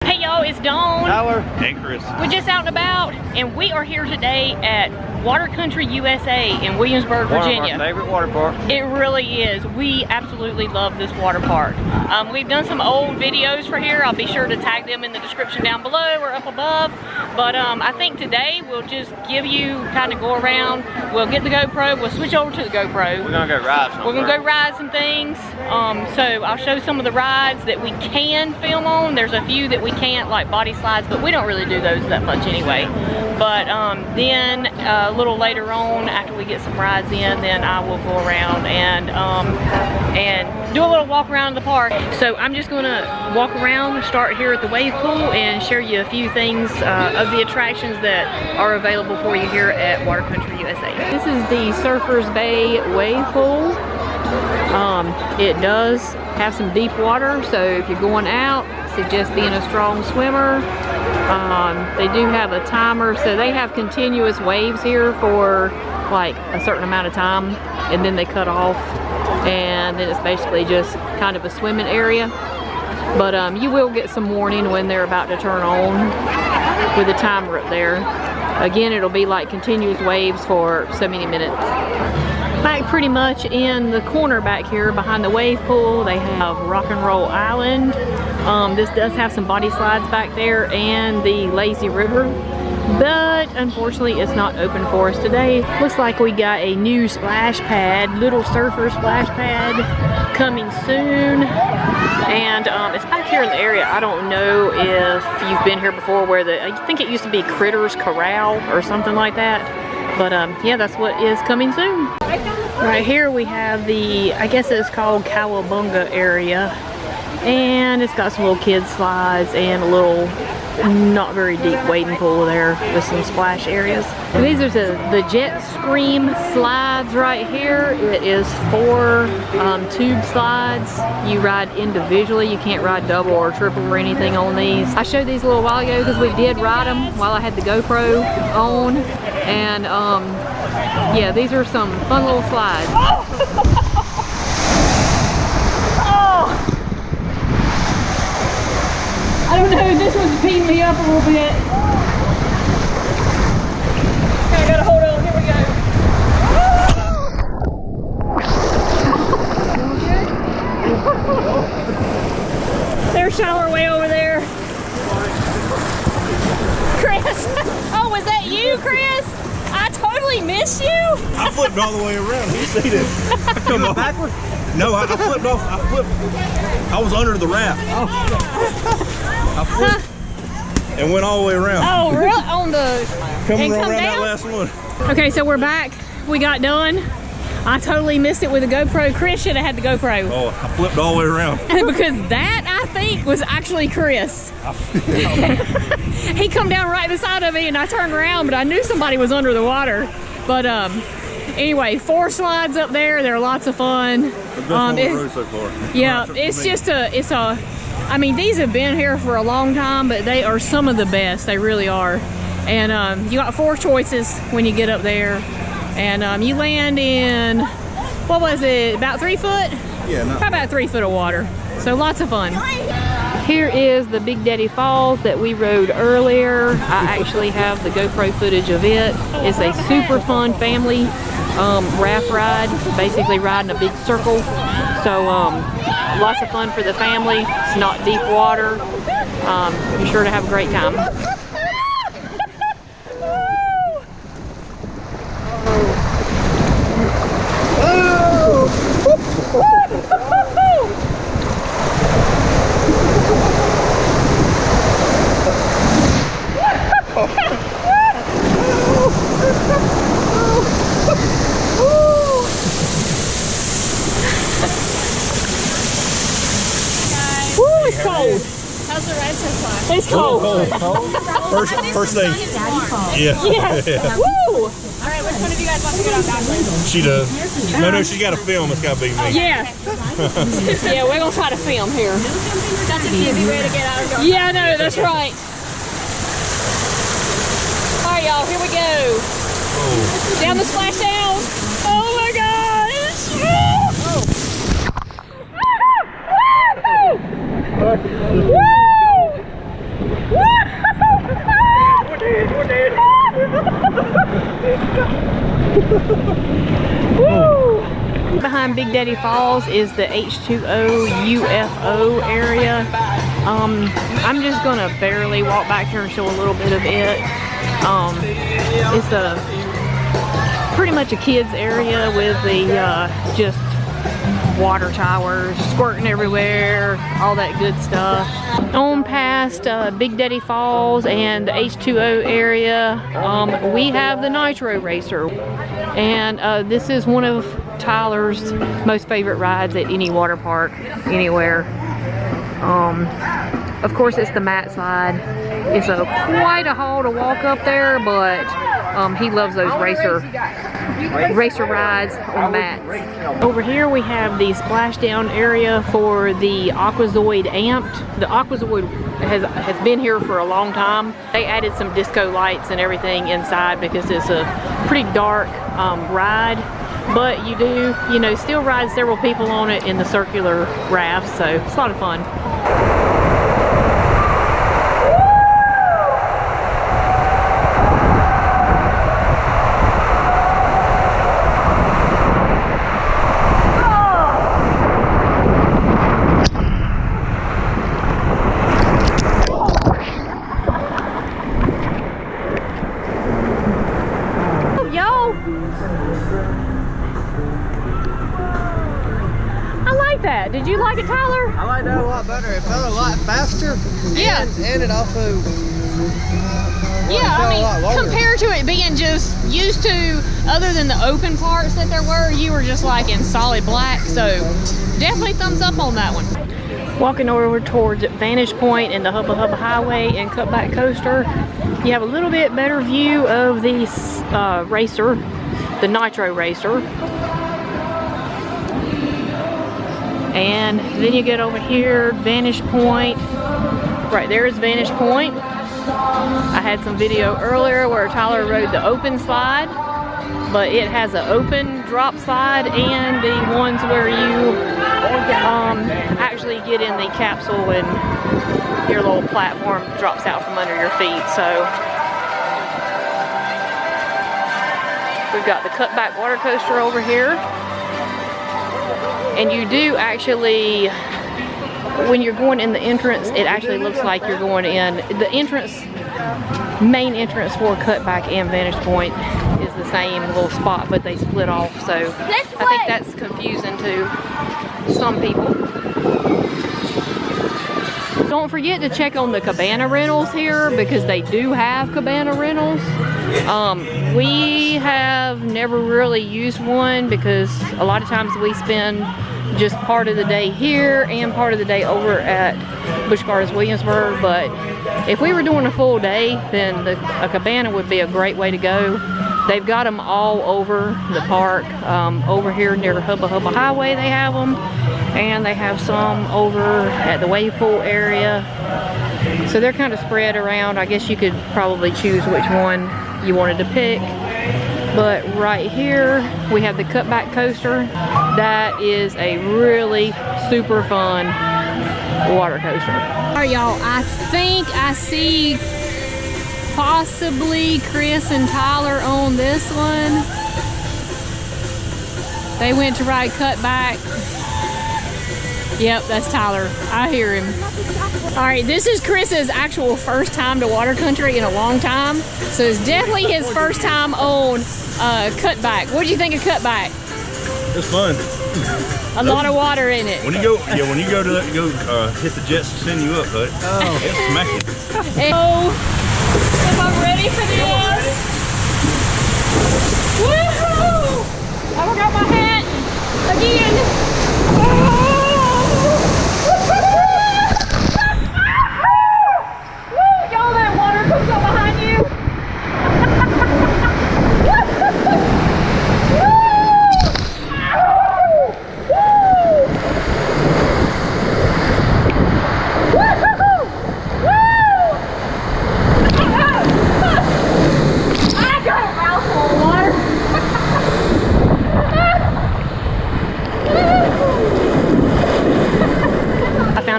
Hey y'all, it's Dawn. Tyler. And Chris. We're just out and about, and we are here today at Country USA in Williamsburg, Virginia. One of our favorite water parks. It really is. We absolutely love this water park. We've done some old videos for here. I'll be sure to tag them in the description down below or up above. But I think today we'll just give you, kind of go around. We'll get the GoPro. We'll switch over to the GoPro. We're gonna go ride somewhere. We're gonna go ride some things. So I'll show some of the rides that we can film on. There's a few that we can't, like body slides, but we don't really do those that much anyway. But then a little later on, after we get some rides in, then I will go around and do a little walk around the park. So I'm just gonna walk around, start here at the wave pool, and share you a few things of the attractions that are available for you here at Country USA. This is the Surfers Bay wave pool. It does have some deep water, so if you're going out, suggest being a strong swimmer. They do have a timer, so they have continuous waves here for like a certain amount of time, and then they cut off, and then it's basically just kind of a swimming area. But you will get some warning when they're about to turn on with the timer up there. Again, it'll be like continuous waves for so many minutes. Back pretty much in the corner back here behind the wave pool, they have Rock and Roll Island. This does have some body slides back there and the lazy river, but unfortunately it's not open for us today. Looks like we got a new splash pad, little surfer splash pad coming soon. And it's back here in the area. I don't know if you've been here before, where I think it used to be Critters Corral or something like that. But yeah, that's what is coming soon. Right here we have the, I guess it's called Cowabunga area. And it's got some little kids slides and a little not very deep wading pool there with some splash areas. And these are the Jet Scream slides right here. It is 4 tube slides. You ride individually. You can't ride double or triple or anything on these. I showed these a little while ago because we did ride them while I had the GoPro on. And yeah, these are some fun little slides. I don't know, this one's beating me up a little bit. Okay, I gotta hold on, here we go. There's shower way over there. Chris, oh, was that you, Chris? I totally missed you. I flipped all the way around, you see this? Come on. Backwards? No, I flipped off, I was under the raft. Oh. I flipped and went all the way around. Oh, really? On the... Coming around that last one. Okay, so we're back. We got done. I totally missed it with the GoPro. Chris should have had the GoPro. Oh, I flipped all the way around. Because that, I think, was actually Chris. He come down right beside of me and I turned around, but I knew somebody was under the water. But anyway, 4 slides up there. They're lots of fun. The best one on the road so far. Yeah, it's just I mean, these have been here for a long time, but they are some of the best. They really are. And you got 4 choices when you get up there. And you land in, what was it, about 3 foot? Yeah, probably about 3 foot of water. So lots of fun. Here is the Big Daddy Falls that we rode earlier. I actually have the GoPro footage of it. It's a super fun family raft ride, basically riding a big circle. So lots of fun for the family. It's not deep water. Be sure to have a great time. It's cold. How's the ride so far? It's cold. First thing. Yeah. Yes. Yeah. Woo! Alright, which one of you guys wants to get on backwards? She does. No, she got to film. It's got to be me. Yeah. Yeah, we're going to try to film here. That's an easy way to get out of going. Yeah, no, that's right. Alright, y'all, here we go. Oh. Down the splashdown. Oh my gosh! Woo! behind Big Daddy Falls is the H2O UFO area. I'm just gonna barely walk back here and show a little bit of it. It's pretty much a kids area with the just water towers squirting everywhere, all that good stuff. On past Big Daddy Falls and the H2O area, we have the Nitro Racer, and this is one of Tyler's most favorite rides at any water park anywhere. Of course, it's the mat slide. It's quite a haul to walk up there, but he loves those racer rides on mats. Over here we have the splashdown area for the Aquazoid Amped. The Aquazoid has been here for a long time. They added some disco lights and everything inside because it's a pretty dark ride. But you do, still ride several people on it in the circular rafts, so it's a lot of fun. Did you like it, Tyler? I like that a lot better. It felt a lot faster. Yeah. And it also... Yeah, I mean, compared to it being just used to, other than the open parts that there were, you were just like in solid black. So definitely thumbs up on that one. Walking over towards Vantage Point and the Hubba Hubba Highway and Cutback Coaster, you have a little bit better view of the racer, the Nitro Racer. And then you get over here, Vantage Point. Right there is Vantage Point. I had some video earlier where Tyler rode the open slide, but it has an open drop slide and the ones where you actually get in the capsule and your little platform drops out from under your feet. So we've got the Cutback water coaster over here. And you do actually, when you're going in the entrance, it actually looks like you're going in. The entrance, main entrance for Cutback and Vantage Point is the same little spot, but they split off. So I think that's confusing to some people. Don't forget to check on the cabana rentals here because they do have cabana rentals. We have never really used one because a lot of times we spend just part of the day here and part of the day over at Busch Gardens Williamsburg. But if we were doing a full day, then a cabana would be a great way to go. They've got them all over the park. Over here near Hubba Hubba Highway they have them, and they have some over at the wave pool area. So they're kind of spread around. I guess you could probably choose which one you wanted to pick. But right here we have the Cutback coaster. That is a really super fun water coaster. All right, y'all, I think I see possibly Chris and Tyler on this one. They went to ride Cutback. Yep, that's Tyler. I hear him. All right, this is Chris's actual first time to water country in a long time. So it's definitely his first time on Cutback. What did you think of Cutback? It's fun. A lot of water in it. When you go, when you go to hit the jets to send you up, buddy. Oh. It's smacking. So, if I'm ready for this. Woohoo! I forgot my hat again. Y'all, that water comes up behind you.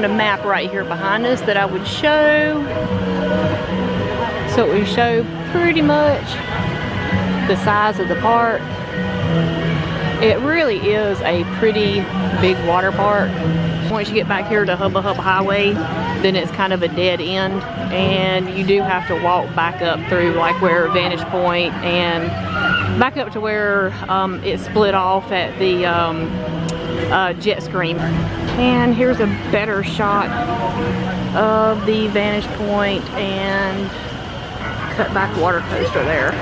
A map right here behind us that I would show, so it would show pretty much the size of the park. It really is a pretty big water park. Once you get back here to Hubba Highway, then it's kind of a dead end, and you do have to walk back up through like where Vantage Point and back up to where it split off at the jet stream. And here's a better shot of the Vantage Point and Cutback water coaster there.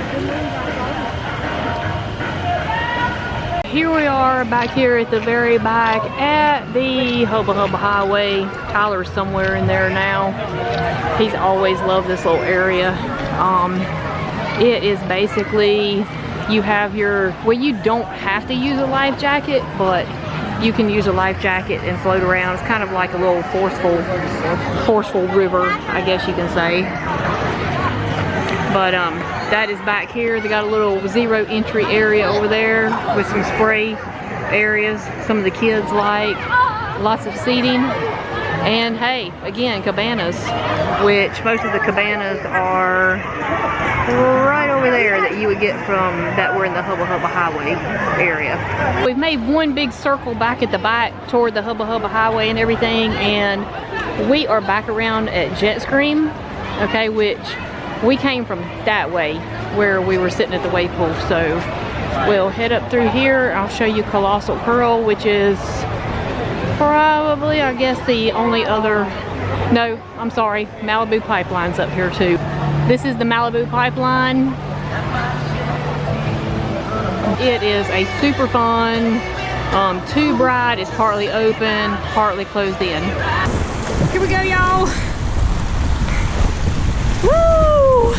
Here we are back here at the very back at the Hubba Highway. Tyler's somewhere in there now. He's always loved this little area. It is basically, you have your, well, you don't have to use a life jacket, but you can use a life jacket and float around. It's kind of like a little forceful river, I guess you can say. But that is back here. They got a little zero entry area over there with some spray areas. Some of the kids like, lots of seating. And hey, again, cabanas, which most of the cabanas are right over there that you would get from that were in the Hubba Highway area. We've made one big circle back at the back toward the Hubba Highway and everything, and we are back around at Jet Stream, okay, which we came from that way where we were sitting at the wave pool. So we'll head up through here. I'll show you Colossal Curl, which is probably, I guess, the only other, no, I'm sorry, Malibu Pipeline's up here too. This is the Malibu Pipeline. It is a super fun tube ride. It's partly open, partly closed in. Here we go, y'all. Woo!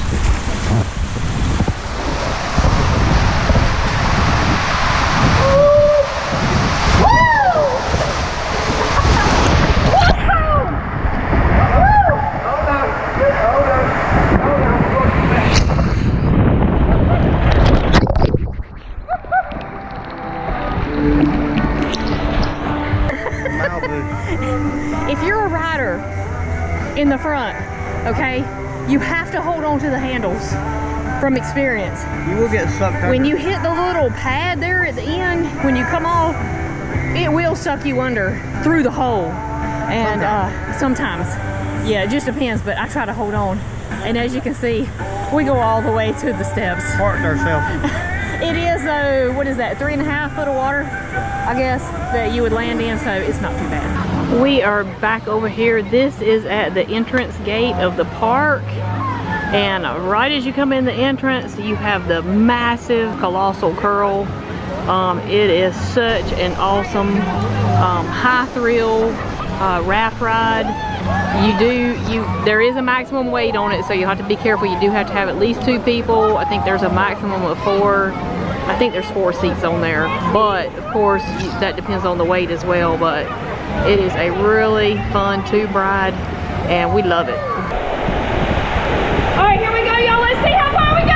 If you're a rider in the front, okay, you have to hold on to the handles from experience. You will get sucked under. When you hit the little pad there at the end, when you come off, it will suck you under through the hole. And sometimes, yeah, it just depends, but I try to hold on. And as you can see, we go all the way to the steps. Parked ourselves. It is, though, what is that, 3.5 foot of water, I guess, that you would land in, so it's not too bad. We are back over here. This is at the entrance gate of the park. And right as you come in the entrance, you have the massive Colossal Curl. It is such an awesome high thrill raft ride. There is a maximum weight on it, so you have to be careful. You do have to have at least 2 people. I think there's a maximum of 4. I think there's 4 seats on there, but of course that depends on the weight as well. But it is a really fun tube ride, and we love it. All right, here we go, y'all. Let's see how far we go.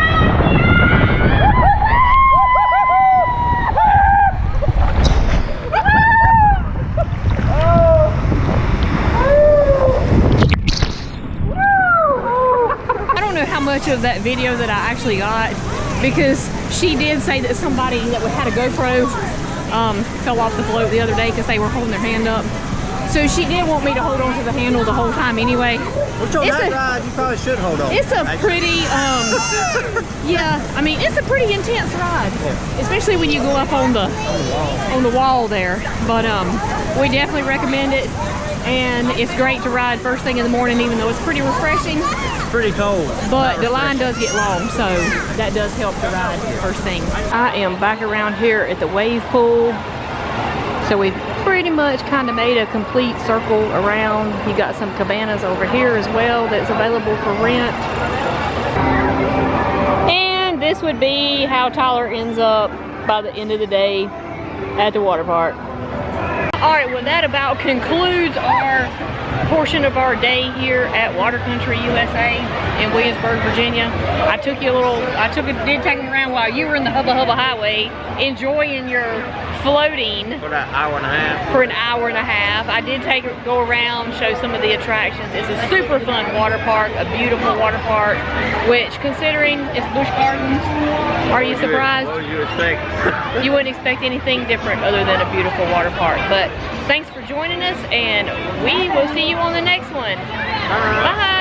I don't know how much of that video that I actually got, because she did say that somebody that had a GoPro fell off the float the other day because they were holding their hand up. So she did want me to hold on to the handle the whole time anyway. Which on that ride, you probably should hold on. It's a pretty, yeah, I mean, it's a pretty intense ride, especially when you go up on the wall there. But we definitely recommend it, and it's great to ride first thing in the morning, even though it's pretty refreshing. It's pretty cold. But the line does get long, so that does help to ride first thing. I am back around here at the wave pool. So we've pretty much kind of made a complete circle around. You got some cabanas over here as well that's available for rent. And this would be how Tyler ends up by the end of the day at the water park. All right, well, that about concludes our portion of our day here at Country USA in Williamsburg, Virginia. did take him around while you were in the Hubba Highway, enjoying your floating For that hour and a half. for an hour and a half. I did go around, show some of the attractions. It's a super fun water park, a beautiful water park, which considering it's Busch Gardens, are you surprised? What would you expect? You wouldn't expect anything different other than a beautiful water park. But thanks for joining us, and we will see you on the next one. Bye.